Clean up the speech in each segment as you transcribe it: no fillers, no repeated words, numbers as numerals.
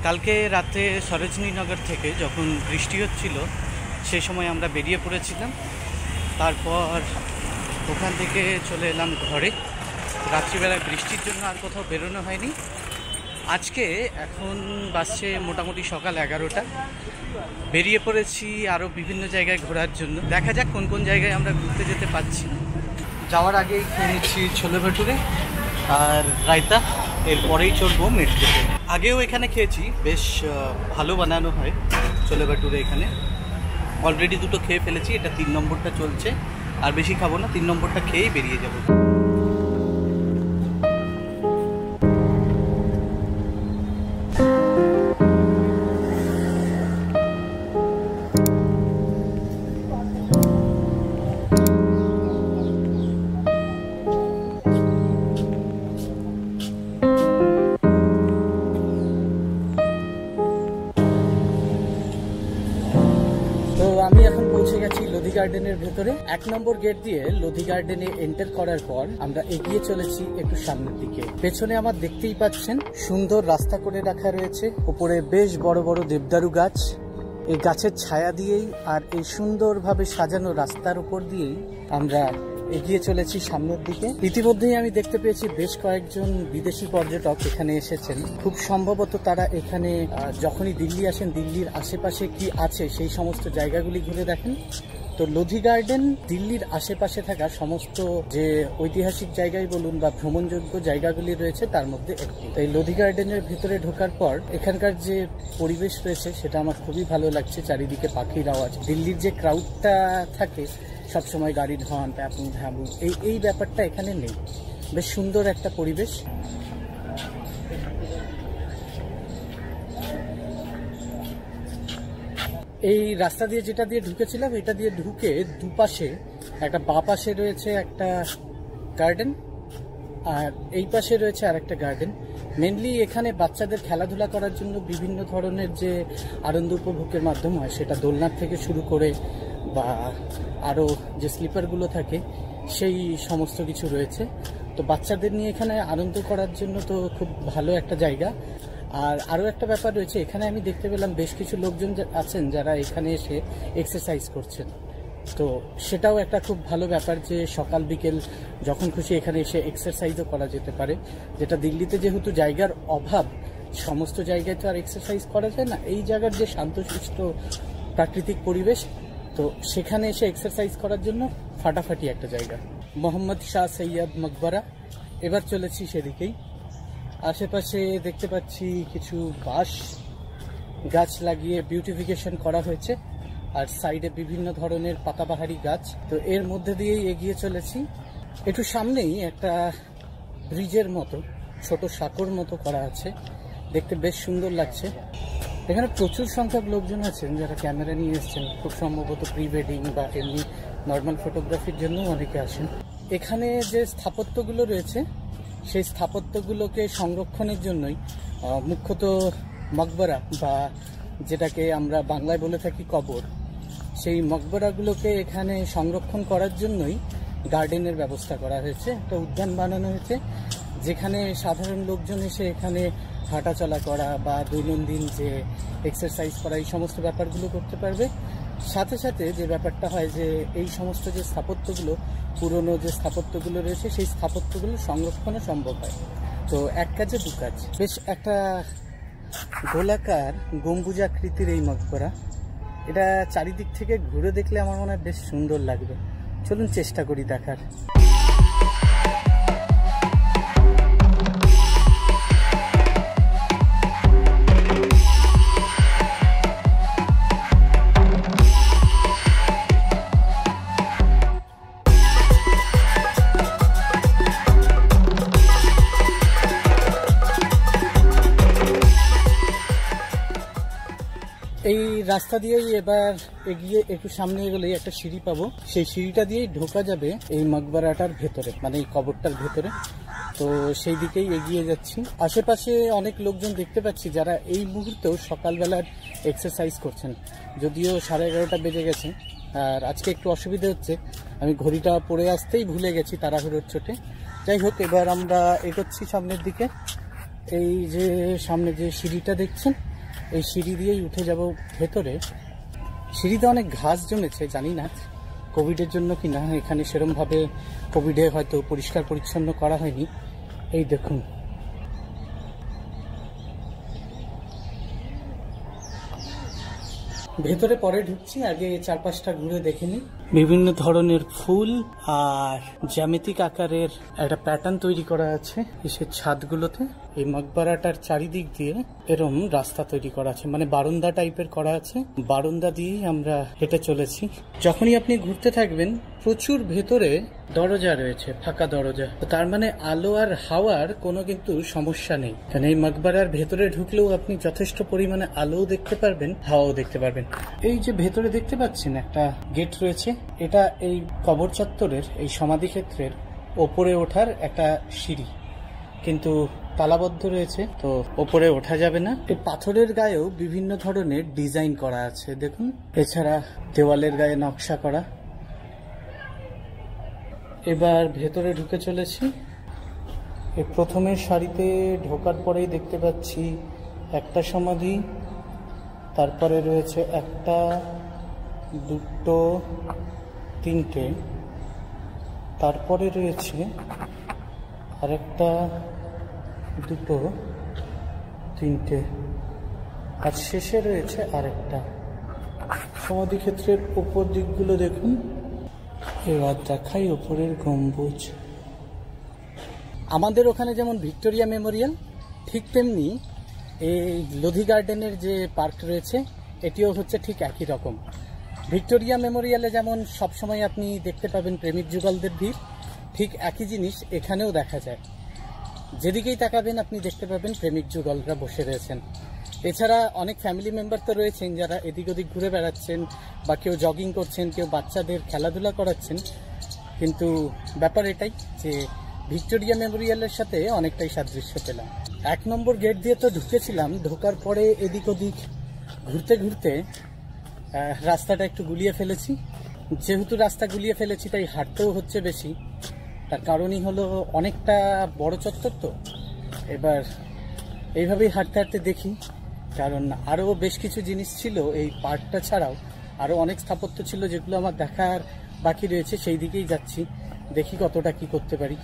কালকে রাতে সরোজিনীনগর থেকে যখন বৃষ্টি হচ্ছিল সেই সময় আমরা বেরিয়ে পড়েছিলাম। তারপর ওখান থেকে চলে এলাম ঘরে। রাত্রিবেলা বৃষ্টির জন্য আর কোথাও বেরোনো হয়নি। আজকে এখন বাজছে মোটামুটি সকাল 11টা। বেরিয়ে পড়েছি আরও বিভিন্ন জায়গায় ঘোরার জন্য। দেখা যাক কোন কোন জায়গায় আমরা ঘুরতে যেতে পারছি। যাওয়ার আগেই খেয়ে নিচ্ছি ছোলে ভাটুরে আর রায়তা, এরপরেই চলবো মেট্রোতে। আগেও এখানে খেয়েছি, বেশ ভালো বানানো হয় ছোলে ভাটুরে এখানে। অলরেডি দুটো খেয়ে ফেলেছি, এটা 3 নম্বরটা চলছে। আর বেশি খাবো না, 3 নম্বরটা খেয়েই বেরিয়ে যাবো। আমি এখন পৌঁছে গেছি লোধি গার্ডেনের ভেতরে। 1 নম্বর গেট দিয়ে লোধি গার্ডেনে এন্টার করার পর আমরা এগিয়ে চলেছি একটু সামনের দিকে। পেছনে আমার দেখতেই পাচ্ছেন সুন্দর রাস্তা করে রাখা রয়েছে, উপরে বেশ বড় বড় দেবদারু গাছ। এই গাছের ছায়া দিয়েই আর এই সুন্দরভাবে সাজানো রাস্তার উপর দিয়েই আমরা এগিয়ে চলেছি সামনের দিকে। ইতিমধ্যেই আমি দেখতে পেয়েছি বেশ কয়েকজন বিদেশি পর্যটক এখানে এসেছেন। খুব সম্ভবত তারা এখানে যখনই দিল্লি আসেন, দিল্লির আশেপাশে কি আছে সেই সমস্ত জায়গাগুলি ঘুরে দেখেন। তো লোধি গার্ডেন দিল্লির আশেপাশে থাকা সমস্ত যে ঐতিহাসিক জায়গায় বলুন বা ভ্রমণযোগ্য জায়গাগুলি রয়েছে তার মধ্যে একটি। এই লোধি গার্ডেনের ভিতরে ঢোকার পর এখানকার যে পরিবেশ রয়েছে সেটা আমার খুবই ভালো লাগছে। চারিদিকে পাখির আওয়াজ, দিল্লির যে ক্রাউডটা থাকে সবসময় গাড়ির হর্ন, ট্যাপুং ঝাবু, এই ব্যাপারটা এখানে নেই। বেশ সুন্দর একটা পরিবেশ। এই রাস্তা দিয়ে যেটা দিয়ে ঢুকেছিলাম, এটা দিয়ে ঢুকে দুপাশে একটা বাঁ পাশে রয়েছে একটা গার্ডেন আর এই পাশে রয়েছে আর একটা গার্ডেন। মেনলি এখানে বাচ্চাদের খেলাধুলা করার জন্য বিভিন্ন ধরনের যে আনন্দ উপভোগের মাধ্যম হয়, সেটা দোলনার থেকে শুরু করে বা আরও যে স্লিপারগুলো থাকে সেই সমস্ত কিছু রয়েছে। তো বাচ্চাদের নিয়ে এখানে আনন্দ করার জন্য তো খুব ভালো একটা জায়গা। আর আরও একটা ব্যাপার রয়েছে, এখানে আমি দেখতে পেলাম বেশ কিছু লোকজন আছেন যারা এখানে এসে এক্সারসাইজ করছেন। তো সেটাও একটা খুব ভালো ব্যাপার যে সকাল বিকেল যখন খুশি এখানে এসে এক্সারসাইজও করা যেতে পারে। যেটা দিল্লিতে যেহেতু জায়গার অভাব, সমস্ত জায়গায় তো আর এক্সারসাইজ করা যায় না। এই জায়গার যে শান্তশিষ্ট প্রাকৃতিক পরিবেশ, তো সেখানে এসে এক্সারসাইজ করার জন্য ফাটাফাটি একটা জায়গা। মোহাম্মদ শাহ সৈয়দ মকবরা, এবার চলেছি সেদিকেই। আশেপাশে দেখতে পাচ্ছি কিছু বাঁশ গাছ লাগিয়ে বিউটিফিকেশন করা হয়েছে আর সাইডে বিভিন্ন ধরনের পাতাবাহারি গাছ। তো এর মধ্যে দিয়েই এগিয়ে চলেছি। একটু সামনেই একটা ব্রিজের মতো ছোট সাঁকোর মতো করা আছে, দেখতে বেশ সুন্দর লাগছে। এখানে প্রচুর সংখ্যক লোকজন আছেন যারা ক্যামেরা নিয়ে এসছেন, খুব সম্ভবত প্রি ওয়েডিং বা এমনি নর্মাল ফটোগ্রাফির জন্য অনেকে আসেন। এখানে যে স্থাপত্যগুলো রয়েছে সেই স্থাপত্যগুলোকে সংরক্ষণের জন্যই মুখ্যত মকবরা বা যেটাকে আমরা বাংলায় বলে থাকি কবর, সেই মকবরাগুলোকে এখানে সংরক্ষণ করার জন্যই গার্ডেনের ব্যবস্থা করা হয়েছে। একটা উদ্যান বানানো হয়েছে যেখানে সাধারণ লোকজন এসে এখানে হাঁটাচলা করা বা দৈনন্দিন যে এক্সারসাইজ করা এই সমস্ত ব্যাপারগুলো করতে পারবে। সাথে সাথে যে ব্যাপারটা হয় যে এই সমস্ত যে স্থাপত্যগুলো, পুরনো যে স্থাপত্যগুলো রয়েছে সেই স্থাপত্যগুলো সংরক্ষণও সম্ভব হয়। তো এক কাজে দু কাজ। বেশ একটা গোলাকার গম্বুজাকৃতির এই মকবরা, এটা চারিদিক থেকে ঘুরে দেখলে আমার মনে হয় বেশ সুন্দর লাগবে। চলুন চেষ্টা করি দেখার। এই রাস্তা দিয়েই এবার এগিয়ে একটু সামনে এগোলেই একটা সিঁড়ি পাবো, সেই সিঁড়িটা দিয়েই ঢোকা যাবে এই মকবরাটার ভেতরে, মানে এই কবরটার ভেতরে। তো সেই দিকেই এগিয়ে যাচ্ছি। আশেপাশে অনেক লোকজন দেখতে পাচ্ছি যারা এই মুহূর্তেও সকালবেলার এক্সারসাইজ করছেন, যদিও 11:30 বেজে গেছে। আর আজকে একটু অসুবিধা হচ্ছে, আমি ঘড়িটা পরে আসতেই ভুলে গেছি তাড়াহুড়োর চোটে। যাই হোক, এবার আমরা এগোচ্ছি সামনের দিকে। এই যে সামনে যে সিঁড়িটা দেখছেন এই সিঁড়ি দিয়েই উঠে যাব ভেতরে। সিঁড়িতে অনেক ঘাস জমেছে, জানি না কোভিডের জন্য কি না, এখানে সেরমভাবে কোভিডে হয়তো পরিষ্কার পরিচ্ছন্ন করা হয়নি। এই দেখুন, ভেতরে পরে ঢুকছি, আগে চারপাশটা ঘুরে দেখে নিই। বিভিন্ন ধরনের ফুল আর জ্যামিতিক আকারের একটা প্যাটার্ন তৈরি করা আছে এসে ছাদগুলোতে। এই মকবরাটার চারিদিক দিয়ে এরম রাস্তা তৈরি করা আছে, মানে বারান্দা টাইপের করা আছে। বারান্দা দিয়েই আমরা হেঁটে চলেছি। যখনই আপনি ঘুরতে থাকবেন প্রচুর ভেতরে দরজা রয়েছে, ফাঁকা দরজা, তার মানে আলো আর হাওয়ার কোনো কিন্তু সমস্যা নেই। কারণ এই মকবরার ভেতরে ঢুকলেও আপনি যথেষ্ট পরিমাণে আলোও দেখতে পারবেন, হাওয়াও দেখতে পারবেন। এই যে ভেতরে দেখতে পাচ্ছেন একটা গেট রয়েছে, এটা এই কবর চত্বরের, এই সমাধি ক্ষেত্রের ওপরে ওঠার একটা সিঁড়ি, কিন্তু তালাবদ্ধ রয়েছে, তো ওপরে ওঠা যাবে না। এই পাথরের গায়েও বিভিন্ন ধরনের ডিজাইন করা আছে দেখুন, এছাড়া দেওয়ালের গায়ে নকশা করা। এবার ভেতরে ঢুকে চলেছি। এই প্রথমের সারিতে ঢোকার পরেই দেখতে পাচ্ছি একটা সমাধি, তারপরে রয়েছে একটা, দুটো, তিনটে, তারপরে রয়েছে আরেকটা, দুটো, তিনটে, আর শেষে রয়েছে আরেকটা। সমাধি ক্ষেত্রের উপর দিকগুলো দেখুন। এবার দেখাই ওপরের গম্বুজ। আমাদের ওখানে যেমন ভিক্টোরিয়া মেমোরিয়াল, ঠিক তেমনি এই লোধি গার্ডেনের যে পার্ক রয়েছে এটিও হচ্ছে ঠিক একই রকম। ভিক্টোরিয়া মেমোরিয়ালে যেমন সবসময় আপনি দেখতে পাবেন প্রেমিক যুগলদের ভিড়, ঠিক একই জিনিস এখানেও দেখা যায়। যেদিকেই তাকাবেন আপনি দেখতে পাবেন প্রেমিক যুগলরা বসে রয়েছেন। এছাড়া অনেক ফ্যামিলি মেম্বার তো রয়েছেন যারা এদিক ওদিক ঘুরে বেড়াচ্ছেন, বা কেউ জগিং করছেন, কেউ বাচ্চাদের খেলাধুলা করাচ্ছেন। কিন্তু ব্যাপার এটাই যে ভিক্টোরিয়া মেমোরিয়ালের সাথে অনেকটাই সাদৃশ্য পেলাম। 1 নম্বর গেট দিয়ে তো ঢুকেছিলাম, ঢোকার পরে এদিক ওদিক ঘুরতে ঘুরতে রাস্তাটা একটু গুলিয়ে ফেলেছি। যেহেতু রাস্তা গুলিয়ে ফেলেছি তাই হাঁটতেও হচ্ছে বেশি। তার কারণই হলো অনেকটা বড় চত্বর, তো এবার এইভাবেই হাঁটতে হাঁটতে দেখি, কারণ আরও বেশ কিছু জিনিস ছিল এই পার্কটা ছাড়াও, আরও অনেক স্থাপত্য ছিল যেগুলো আমার দেখার বাকি রয়েছে। সেই দিকেই যাচ্ছি, দেখি কতটা কি করতে পারি।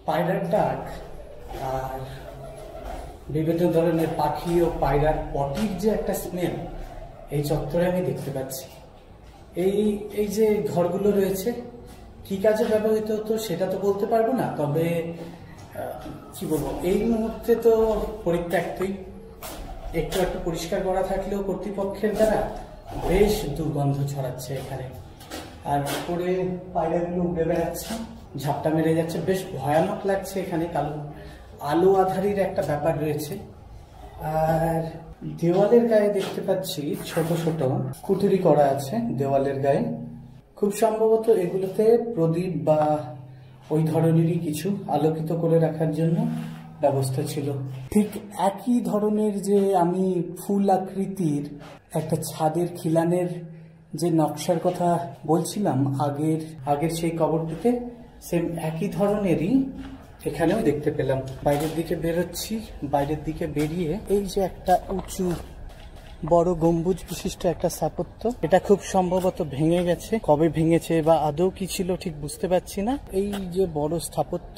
পায়রার ডাক আর বিভিন্ন ধরনের পাখি ও পায়রার পটির যে একটা স্মেল এই চত্বরে আমি দেখতে পাচ্ছি। এই যে ঘরগুলো রয়েছে কি কাজে ব্যবহৃত হতো সেটা তো বলতে পারবো না, তবে কি বলবো, এই মুহূর্তে তো পরিত্যক্তই। একটু একটু পরিষ্কার করা থাকলেও কর্তৃপক্ষের দ্বারা বেশ দুর্গন্ধ ছড়াচ্ছে এখানে। আর উপরে পায়রাগুলো উড়ে বেড়াচ্ছে, ঝাপটা মেরে যাচ্ছে, বেশ ভয়ানক লাগছে এখানে। কালো আলো আধারির একটা ব্যাপার রয়েছে। আর দেওয়ালের গায়ে দেখতে পাচ্ছি ছোট ছোট কুঠুরি করা আছে দেওয়ালের গায়ে। খুব সম্ভবত এগুলোতে প্রদীপ বা ওই ধরনেরই কিছু আলোকিত করে রাখার জন্য ব্যবস্থা ছিল। ঠিক একই ধরনের যে আমি ফুল আকৃতির একটা ছাদের খিলানের যে নকশার কথা বলছিলাম আগের সেই কবরটিতে, সেম একই ধরনেরই এখানেও দেখতে পেলাম। বাইরের দিকে বেরোচ্ছি, বাইরের দিকে বেরিয়ে এই যে একটা উঁচু বড় গম্বুজ বিশিষ্ট একটা স্থাপত্য, এটা খুব সম্ভবত ভেঙে গেছে। কবে ভেঙেছে বা আদৌ কি ছিল ঠিক বুঝতে পারছি না। এই যে বড় স্থাপত্য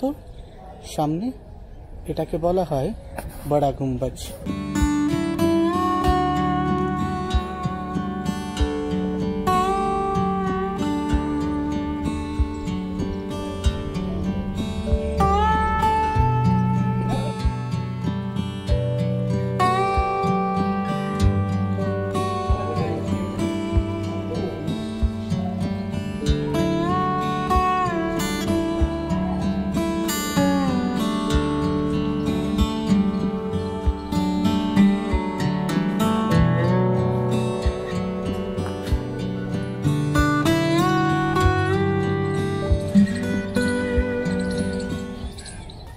সামনে, এটাকে বলা হয় বড়া গুম্বাজ।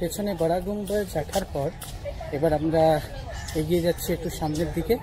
পেছনে বড়া গুম্বজ দেখার পর এবার আমরা এগিয়ে যাচ্ছি একটু সামনের দিকে।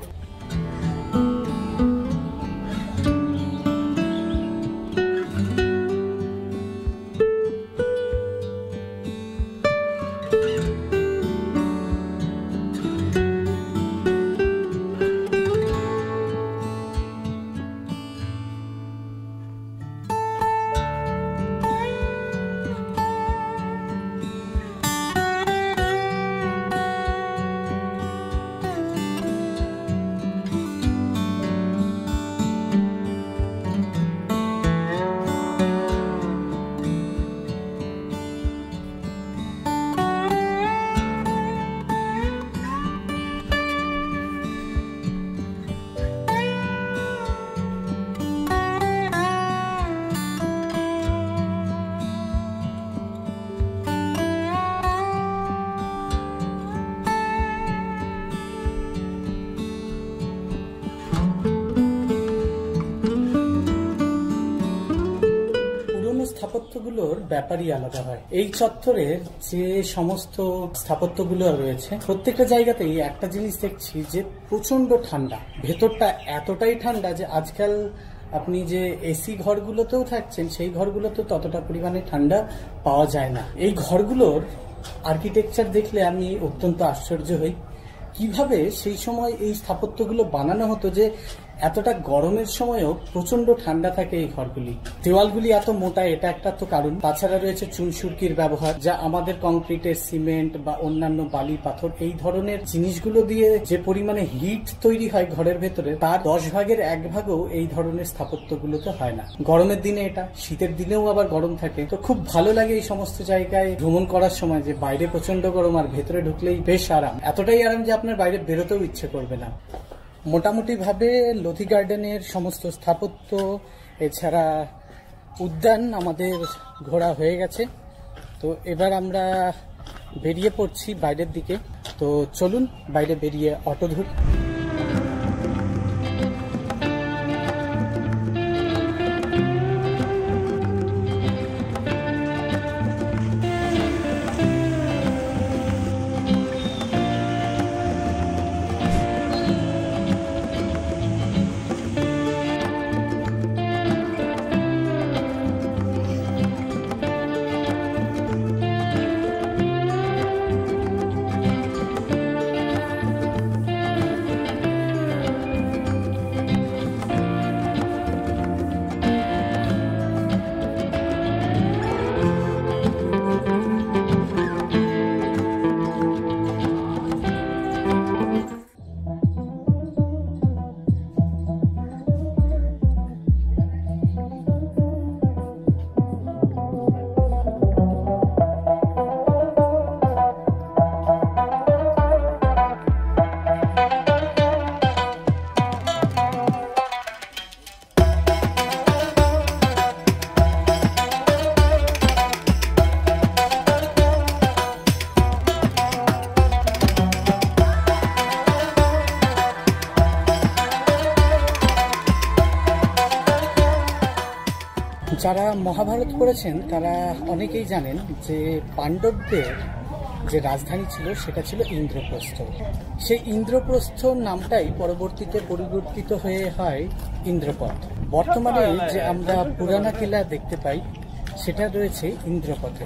স্থাপত্যগুলোর ব্যাপারই আলাদা হয়। এই চত্বরের যে সমস্ত স্থাপত্যগুলো রয়েছে প্রত্যেকটা জায়গাতেই একটা জিনিস দেখছি যে প্রচন্ড ঠান্ডা, ভেতরটা এতটাই ঠান্ডা যে আজকাল আপনি যে এসি ঘরগুলোতেও থাকছেন সেই ঘরগুলোতেও ততটা পরিমাণে ঠান্ডা পাওয়া যায় না। এই ঘরগুলোর আর্কিটেকচার দেখলে আমি অত্যন্ত আশ্চর্য হই, কিভাবে সেই সময় এই স্থাপত্যগুলো বানানো হতো যে এতটা গরমের সময়ও প্রচন্ড ঠান্ডা থাকে এই ঘরগুলি। দেওয়ালগুলি এত মোটা, এটা একটা তো কারণ। তাছাড়া রয়েছে চুনসুরকির ব্যবহার, যা আমাদের কংক্রিটের, সিমেন্ট বা অন্যান্য বালি পাথর এই ধরনের জিনিসগুলো দিয়ে যে পরিমাণে হিট তৈরি হয় ঘরের ভেতরে, তার 10 ভাগের 1 ভাগও এই ধরনের স্থাপত্যগুলোতে হয় না। গরমের দিনে এটা, শীতের দিনেও আবার গরম থাকে। তো খুব ভালো লাগে এই সমস্ত জায়গায় ভ্রমণ করার সময় যে বাইরে প্রচন্ড গরম আর ভেতরে ঢুকলেই বেশ আরাম, এতটাই আরাম যে আপনার বাইরে বেরোতেও ইচ্ছে করবে না। মোটামুটি ভাবে লোধি গার্ডেনের সমস্ত স্থাপত্য এছাড়া উদ্যান আমাদের ঘোরা হয়ে গেছে। তো এবার আমরা বেরিয়ে পড়ছি বাইরের দিকে। তো চলুন বাইরে বেরিয়ে অটো ধরি। যারা মহাভারত পড়েছেন তারা অনেকেই জানেন যে পাণ্ডবদের যে রাজধানী ছিল সেটা ছিল ইন্দ্রপ্রস্থ। সেই ইন্দ্রপ্রস্থ নামটাই পরবর্তীতে পরিবর্তিত হয়ে হয় ইন্দ্রপথ। বর্তমানে যে আমরা পুরানা কিলা দেখতে পাই সেটা রয়েছে ইন্দ্রপথে,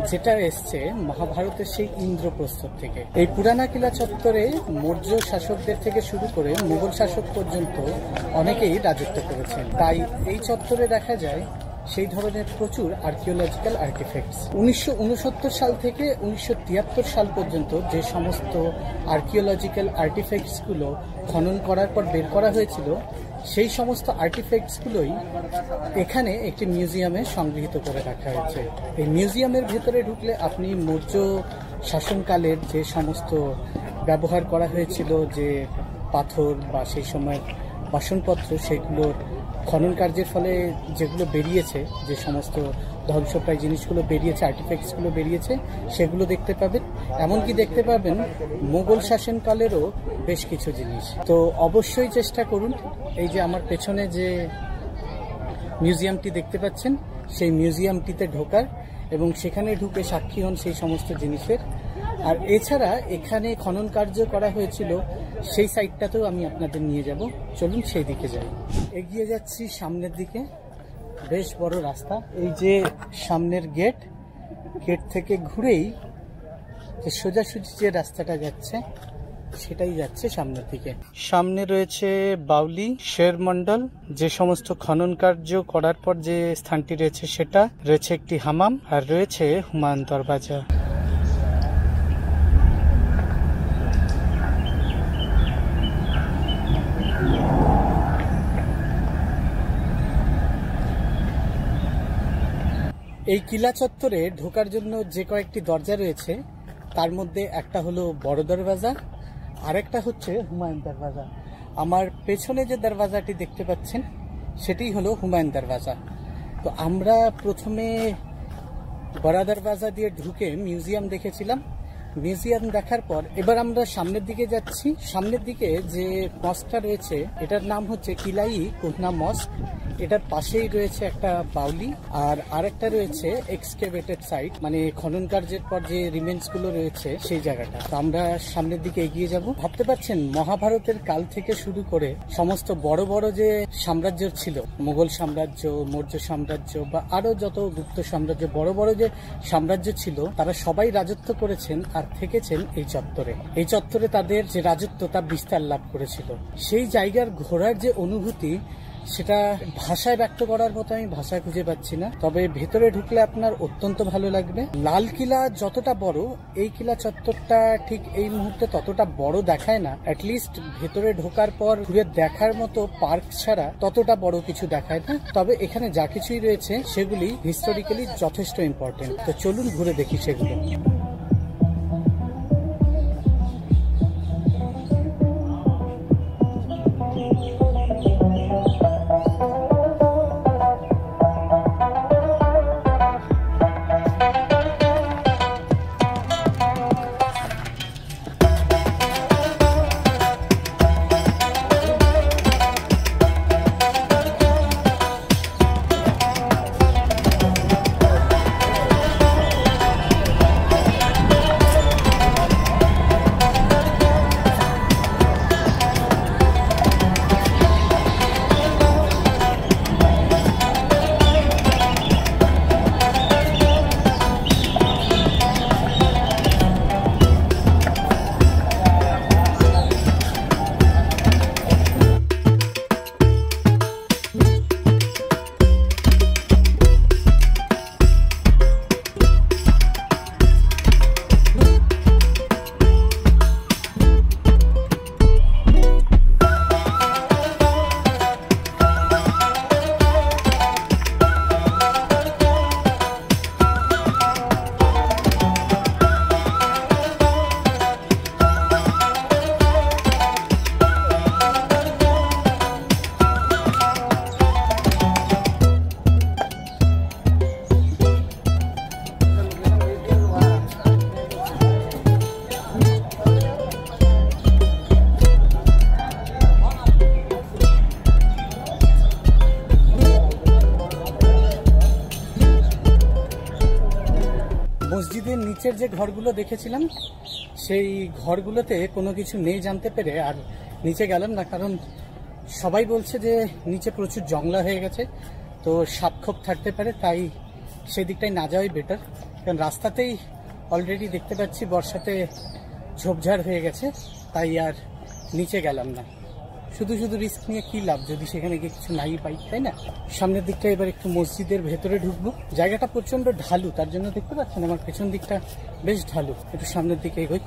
যেটা এসছে মহাভারতের সেই ইন্দ্রপ্রস্থ থেকে। এই পুরানা কিলা চত্বরে মৌর্য শাসকদের থেকে শুরু করে মুঘল শাসক পর্যন্ত অনেকেই রাজত্ব করেছেন। তাই এই চত্বরে দেখা যায় সেই ধরনের প্রচুর আর্কিওলজিক্যাল আর্টিফ্যাক্টস। 1969 সাল থেকে 1973 সাল পর্যন্ত যে সমস্ত আর্কিওলজিক্যাল আর্টিফ্যাক্টসগুলো খনন করার পর বের করা হয়েছিল সেই সমস্ত আর্টিফ্যাক্টসগুলোই এখানে একটি মিউজিয়ামে সংগৃহীত করে রাখা হয়েছে। এই মিউজিয়ামের ভেতরে ঢুকলে আপনি মৌর্য শাসনকালের যে সমস্ত ব্যবহার করা হয়েছিল যে পাথর বা সেই সময়ের বাসনপত্র, সেগুলোর খনন কার্যের ফলে যেগুলো বেরিয়েছে, যে সমস্ত ধ্বংসপ্রায় জিনিসগুলো বেরিয়েছে, আর্টিফ্যাক্টসগুলো বেরিয়েছে, সেগুলো দেখতে পাবেন। এমনকি দেখতে পাবেন মোগল শাসনকালেরও বেশ কিছু জিনিস। তো অবশ্যই চেষ্টা করুন এই যে আমার পেছনে যে মিউজিয়ামটি দেখতে পাচ্ছেন সেই মিউজিয়ামটিতে ঢোকার এবং সেখানে ঢুকে সাক্ষী হন সেই সমস্ত জিনিসের। আর এছাড়া এখানে খনন কার্য করা হয়েছিল সেই সাইডটাতেও আমি আপনাদের নিয়ে যাব, চলুন সেই দিকে যাই। এগিয়ে যাচ্ছি সামনের দিকে, বেশ বড় রাস্তা। এই যে সামনের গেট, গেট থেকে ঘুরেই যে সোজাসুজি যে রাস্তাটা যাচ্ছে সেটাই যাচ্ছে সামনের দিকে। সামনে রয়েছে বাউলি শের মন্ডল, যে সমস্ত খনন কার্য করার পর যে স্থানটি রয়েছে সেটা রয়েছে একটি হামাম, আর রয়েছে হুমায়ুন দরওয়াজা। এই কিলা চত্বরে ঢোকার জন্য যে কয়েকটি দরজা রয়েছে তার মধ্যে একটা হলো বড় দরওয়াজা, আরেকটা হচ্ছে হুমায়ুন দরওয়াজা। আমার পেছনে যে দরওয়াজাটি দেখতে পাচ্ছেন সেটি হলো হুমায়ুন দরওয়াজা। তো আমরা প্রথমে বড় দরওয়াজা দিয়ে ঢুকে মিউজিয়াম দেখেছিলাম। মিউজিয়াম দেখার পর এবার আমরা সামনের দিকে যাচ্ছি। সামনের দিকে যে মস্কটা রয়েছে এটার নাম হচ্ছে কিলাই কুহনা মস্ক। এটার পাশেই রয়েছে একটা বাউলি, আর আরেকটা রয়েছে এক্সকেভেটেড সাইট, মানে খনন কার্যের পর যে রিমেন্স গুলো রয়েছে সেই জায়গাটা। তো আমরা সামনের দিকে এগিয়ে যাব। ভাবতে পারছেন মহাভারতের কাল থেকে শুরু করে সমস্ত বড় বড় যে সাম্রাজ্য ছিল, মুঘল সাম্রাজ্য, মৌর্য সাম্রাজ্য বা আরো যত গুপ্ত সাম্রাজ্য, বড় বড় যে সাম্রাজ্য ছিল তারা সবাই রাজত্ব করেছেন আর থেকেছেন এই চত্বরে। এই চত্বরে তাদের যে রাজত্ব তা বিস্তার লাভ করেছিল। সেই জায়গার ঘোরার যে অনুভূতি সেটা ভাষায় ব্যক্ত করার মতো আমি ভাষা খুঁজে পাচ্ছি না, তবে ভেতরে ঢুকলে আপনার অত্যন্ত ভালো লাগবে। লাল কিলা যতটা বড়, এই কিলা চত্বরটা ঠিক এই মুহূর্তে ততটা বড় দেখায় না। অ্যাটলিস্ট ভেতরে ঢোকার পর ঘুরে দেখার মতো পার্ক ছাড়া ততটা বড় কিছু দেখায় না। তবে এখানে যা কিছুই রয়েছে সেগুলি হিস্টোরিক্যালি যথেষ্ট ইম্পর্টেন্ট। তো চলুন ঘুরে দেখি সেগুলো। মসজিদের নিচের যে ঘরগুলো দেখেছিলাম সেই ঘরগুলোতে কোনো কিছু নেই জানতে পেরে আর নিচে গেলাম না, কারণ সবাই বলছে যে নিচে প্রচুর জংলা হয়ে গেছে, তো সাপখোপ থাকতে পারে, তাই সেই দিকটাই না যাওয়াই বেটার। কারণ রাস্তাতেই অলরেডি দেখতে পাচ্ছি বর্ষাতে ঝোপঝাড় হয়ে গেছে, তাই আর নিচে গেলাম না। শুধু শুধু রিস্ক নিয়ে কি লাভ যদি সেখানে গিয়ে কিছু নাই পাই, তাই না? সামনের দিকটা এবার একটু মসজিদের ভেতরে ঢুকবো। জায়গাটা প্রচন্ড ঢালু, তার জন্য দেখতে পাচ্ছেন আমার পেছন দিকটা বেশ ঢালু। একটু সামনের দিকে এগোই।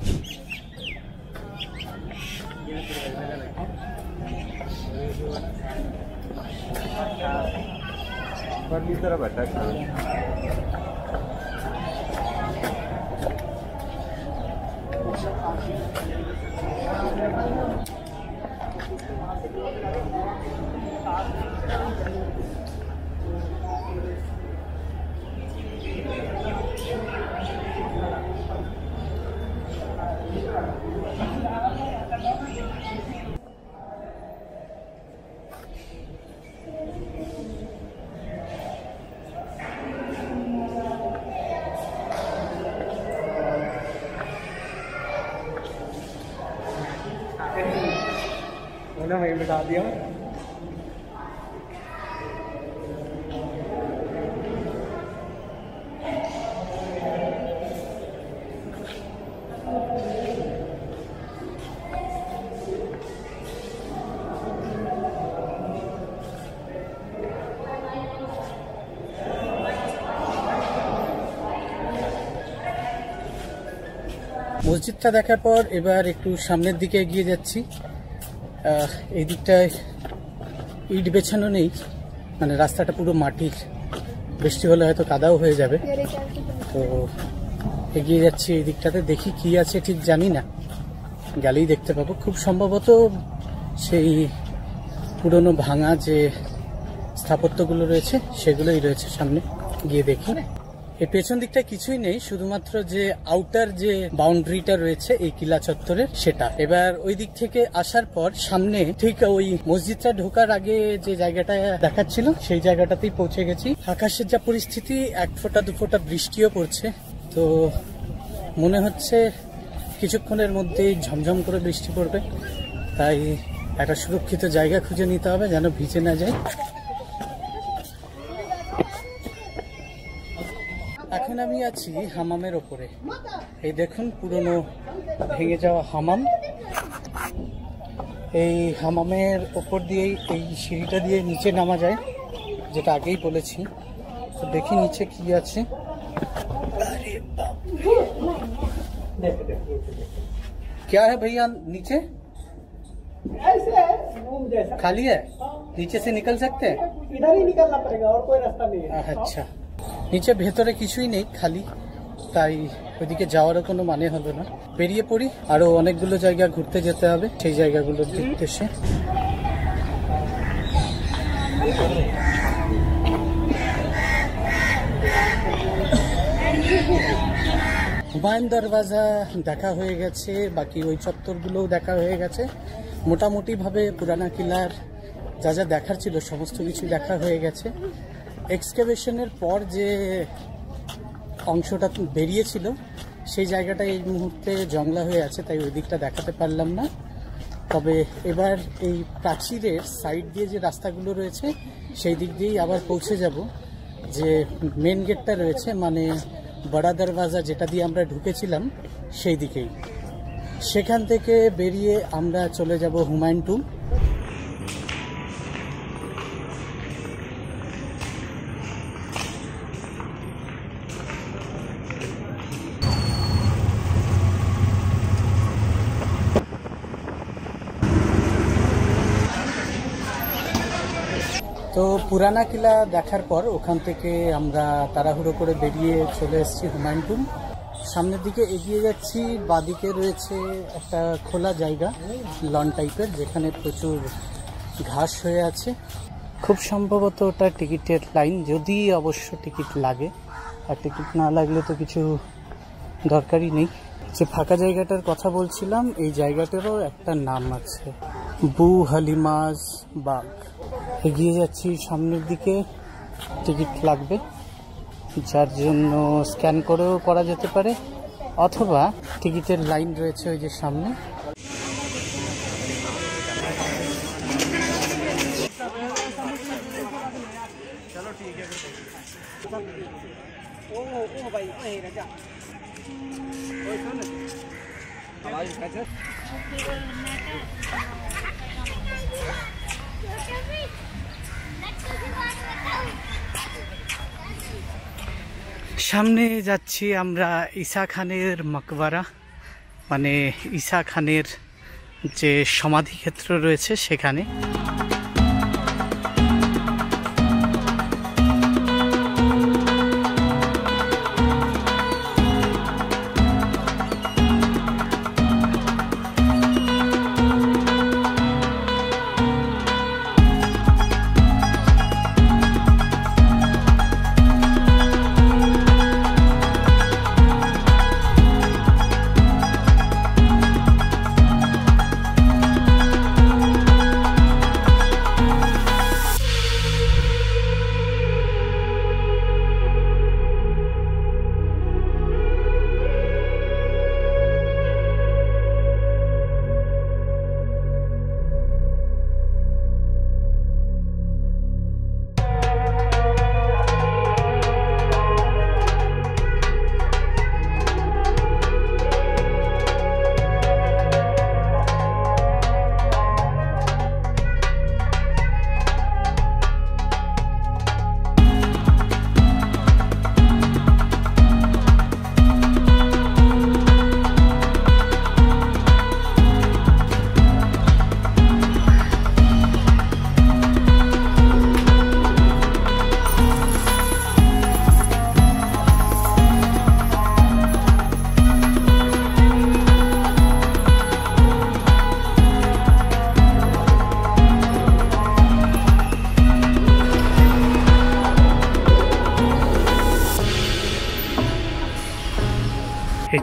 उन्हें वहीं बिठा दिया। মসজিদটা দেখার পর এবার একটু সামনের দিকে এগিয়ে যাচ্ছি। এই দিকটায় ইট বেছানো নেই, মানে রাস্তাটা পুরো মাটির, বৃষ্টি হলে হয়তো কাদাও হয়ে যাবে। তো এগিয়ে যাচ্ছি এই দিকটাতে, দেখি কি আছে ঠিক জানি না, গেলেই দেখতে পাবো। খুব সম্ভবত সেই পুরনো ভাঙা যে স্থাপত্যগুলো রয়েছে সেগুলোই রয়েছে সামনে, গিয়ে দেখি। এই পেছন দিকটা কিছুই নেই, শুধুমাত্র যে আউটার যে বাউন্ডারিটা রয়েছে এই কিলা চত্বরের সেটা। এবার ওই দিক থেকে আসার পর সামনে ঠিক ওই মসজিদটা ঢোকার আগে যে জায়গাটা দেখাচ্ছিল সেই জায়গাটাতেই পৌঁছে গেছি। আকাশের যা পরিস্থিতি, 1 ফোঁটা 2 ফোঁটা বৃষ্টিও পড়ছে, তো মনে হচ্ছে কিছুক্ষণের মধ্যেই ঝমঝম করে বৃষ্টি পড়বে। তাই একটা সুরক্ষিত জায়গা খুঁজে নিতে হবে যেন ভিজে না যায়। এখন আমি আছি হামামের ওপরে। এই দেখুন পুরনো ভেঙে যাওয়া হামাম। এই হামামের ওপর দিয়েই এই সিঁড়িটা দিয়ে নিচে নামা যায়, যেটা আগেই বলেছি। তো দেখি নিচে কি আছে। क्या है भैया नीचे? खाली है, नीचे से निकल सकते हैं? इधर ही निकलना पड़ेगा और कोई रास्ता नहीं है। আচ্ছা, নিচে ভেতরে কিছুই নেই, খালি, তাই ওইদিকে যাওয়ারও কোনো মানে হলো না। বেরিয়ে পড়ি, আরো অনেকগুলো জায়গা ঘুরতে যেতে হবে, সেই জায়গাগুলোর উদ্দেশ্যে। হুমায়ুন দরওয়াজা দেখা হয়ে গেছে, বাকি ওই চত্বরগুলোও দেখা হয়ে গেছে। মোটামুটি ভাবে পুরানা কিলার যা যা দেখার ছিল সমস্ত কিছু দেখা হয়ে গেছে। এক্সকাভেশনের পর যে অংশটা বেরিয়েছিল সেই জায়গাটা এই মুহূর্তে জংলা হয়ে আছে, তাই ওই দিকটা দেখাতে পারলাম না। তবে এবার এই প্রাচীরের সাইড দিয়ে যে রাস্তাগুলো রয়েছে সেই দিক দিয়েই আবার পৌঁছে যাব যে মেন গেটটা রয়েছে, মানে বড়া দরওয়াজা যেটা দিয়ে আমরা ঢুকেছিলাম সেই দিকেই। সেখান থেকে বেরিয়ে আমরা চলে যাব হুমায়ুন টুম। তো পুরানা কিলা দেখার পর ওখান থেকে আমরা তাড়াহুড়ো করে বেরিয়ে চলে এসেছি হুমায়ুন টুম। সামনের দিকে এগিয়ে যাচ্ছি, বাদিকে রয়েছে একটা খোলা জায়গা, লন টাইপের, যেখানে প্রচুর ঘাস হয়ে আছে। খুব সম্ভবত ওটা টিকিটের লাইন, যদি অবশ্য টিকিট লাগে, আর টিকিট না লাগলে তো কিছু দরকারই নেই। যে ফাঁকা জায়গাটার কথা বলছিলাম, এই জায়গাটারও একটা নাম আছে, বু হালিমাজ বাগ। এগিয়ে যাচ্ছি সামনের দিকে, টিকিট লাগবে, যার জন্য স্ক্যান করেও করা যেতে পারে, অথবা টিকিটের লাইন রয়েছে ওই যে সামনে। সামনে যাচ্ছি আমরা ঈসা খানের মকবরা, মানে ঈসা খানের যে সমাধিক্ষেত্র রয়েছে সেখানে।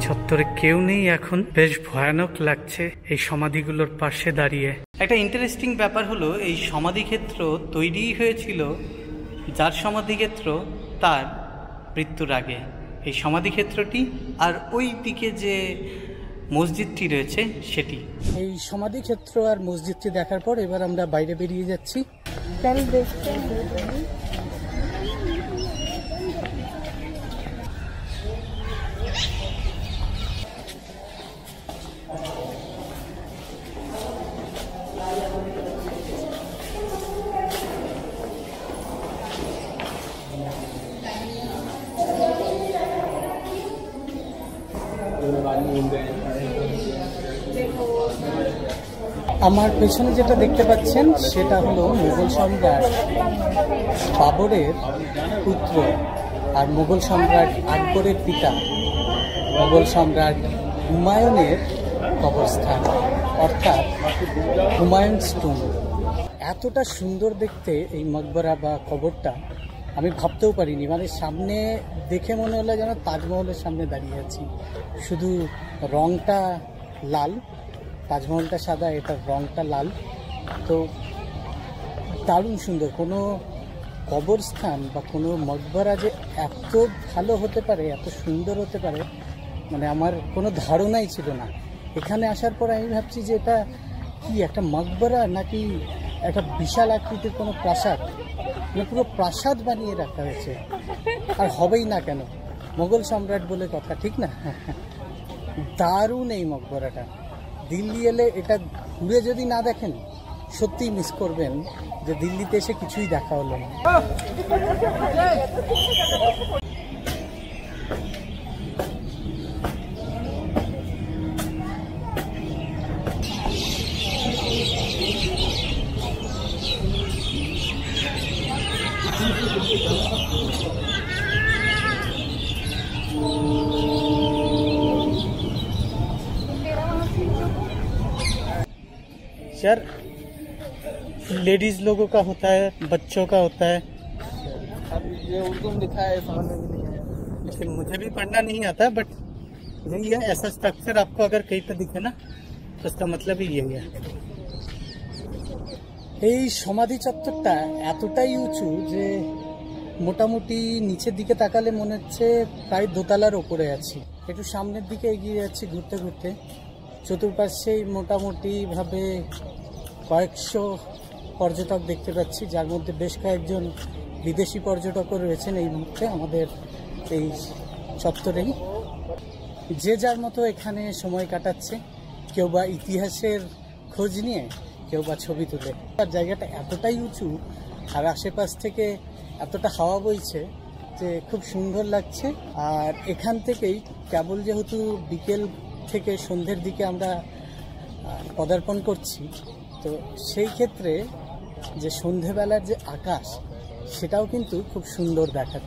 চত্বরে কেউ নেই এখন, বেশ ভয়ানক লাগছে এই সমাধিগুলোর পাশে দাঁড়িয়ে। একটা ইন্টারেস্টিং ব্যাপার হলো, এই সমাধিক্ষেত্র তৈরি হয়েছিল যার সমাধিক্ষেত্র তার মৃত্যুর আগে। এই সমাধিক্ষেত্রটি আর ওই দিকে যে মসজিদটি রয়েছে সেটি। এই সমাধিক্ষেত্র আর মসজিদটি দেখার পর এবার আমরা বাইরে বেরিয়ে যাচ্ছি। আমার পেছনে যেটা দেখতে পাচ্ছেন সেটা হলো মুঘল সম্রাট বাবরের পুত্র আর মুঘল সম্রাট আকবরের পিতা মুঘল সম্রাট হুমায়ুনের কবরস্থান, অর্থাৎ হুমায়ুনস টুম্ব। এতটা সুন্দর দেখতে এই মকবরা বা কবরটা আমি ভাবতেও পারিনি। মানে সামনে দেখে মনে হলো যেন তাজমহলের সামনে দাঁড়িয়ে আছি, শুধু রংটা লাল, তাজমহলটা সাদা, এটার রংটা লাল। তো দারুণ সুন্দর। কোনো কবরস্থান বা কোনো মকবরা যে এত ভালো হতে পারে, এত সুন্দর হতে পারে, মানে আমার কোনো ধারণাই ছিল না। এখানে আসার পর আমি ভাবছি যে এটা কি একটা মকবরা নাকি একটা বিশাল আকৃতির কোনো প্রাসাদ, মানে পুরো প্রাসাদ বানিয়ে রাখা হয়েছে। আর হবেই না কেন, মোগল সম্রাট বলে কথা, ঠিক না? দারুণ এই মকবরাটা। দিল্লি এলে এটা ঘুরে যদি না দেখেন সত্যিই মিস করবেন যে দিল্লিতে এসে কিছুই দেখা হলো না। यार लेडीज लोगों का होता है, बच्चों का होता है। अब ये उर्दू में लिखा है, समझ में भी नहीं आया। लेकिन मुझे भी पढ़ना नहीं आता, बट यही है। ऐसा स्ट्रक्चर आपको अगर कहीं पर दिखे ना तो उसका मतलब ही यही है। এই সমাধি চত্বরটা এতটাই উঁচু যে মোটামুটি নিচের দিকে তাকালে মনে হচ্ছে প্রায় দোতলার ওপরে আছি। একটু সামনের দিকে এগিয়ে যাচ্ছি ঘুরতে ঘুরতে। চতুর্পাশেই মোটামুটি ভাবে কয়েকশো পর্যটক দেখতে পাচ্ছি, যার মধ্যে বেশ কয়েকজন বিদেশি পর্যটকও রয়েছেন এই মুহূর্তে আমাদের এই চত্বরেই। যে যার মতো এখানে সময় কাটাচ্ছে, কেউ বা ইতিহাসের খোঁজ নিয়ে, কেউ বা ছবি তুলে। আর জায়গাটা এতটাই উঁচু আর আশেপাশ থেকে এতটা হাওয়া বইছে যে খুব সুন্দর লাগছে। আর এখান থেকেই কেবল যেহেতু বিকেল থেকে সন্ধ্যের দিকে আমরা পদার্পণ করছি, তো সেই ক্ষেত্রে যে সন্ধেবেলার যে আকাশ সেটাও কিন্তু খুব সুন্দর দেখাচ্ছে।